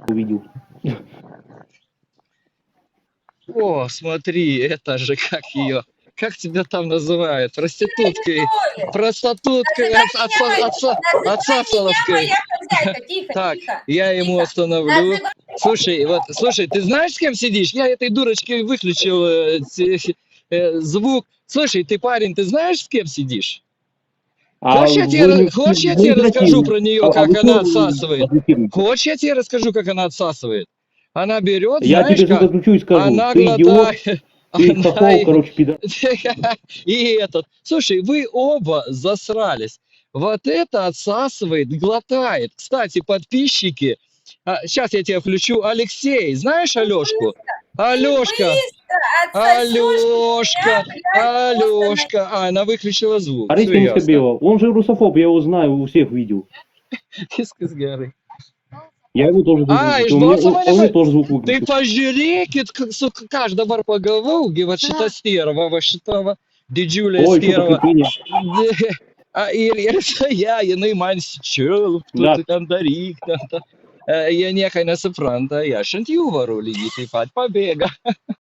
увидел. О, смотри, это же как ее, как тебя там называют, проституткой, Ой, проституткой называй меня моя, называй меня отцасоловкой. моя хозяйка. Тихо, Так, тихо, я ему тихо. остановлю. Называй. Слушай, ты знаешь, с кем сидишь? Я этой дурочке выключил звук. Слушай, ты парень, ты знаешь, с кем сидишь? А вы Хочешь, я вы тебе расскажу играете, про нее, а как вы она что отсасывает? адресируете? Хочешь, я тебе расскажу, как она отсасывает? Она берет, Я знаешь тебе звук как? отключу и скажу, Она ты идиот, глотает, ты она хохол, короче, пидор. и этот. Слушай, вы оба засрались. Вот это отсасывает, глотает. Кстати, подписчики, сейчас я тебя включу. Алексей, знаешь Алешку? Ты Алешка, быстро отсосешь Алешка, меня, блядь, просто на... Алешка. Она выключила звук. Все Арестин ясно. Скобелов, он же русофоб, я его знаю, у всех видел. Из горы. Я его тоже звук Ай, выключил, жбоца он мне мене. тоже звук Ты выключил. пожалейки, сука, каждого по голову, вообще-то стерва, вообще-то дедюля О, еще стерва. подкрепление. А я не мансичел, тут Да, кандарик, я нехай не сепранта, я шантю вору, лігіть, і пать побега.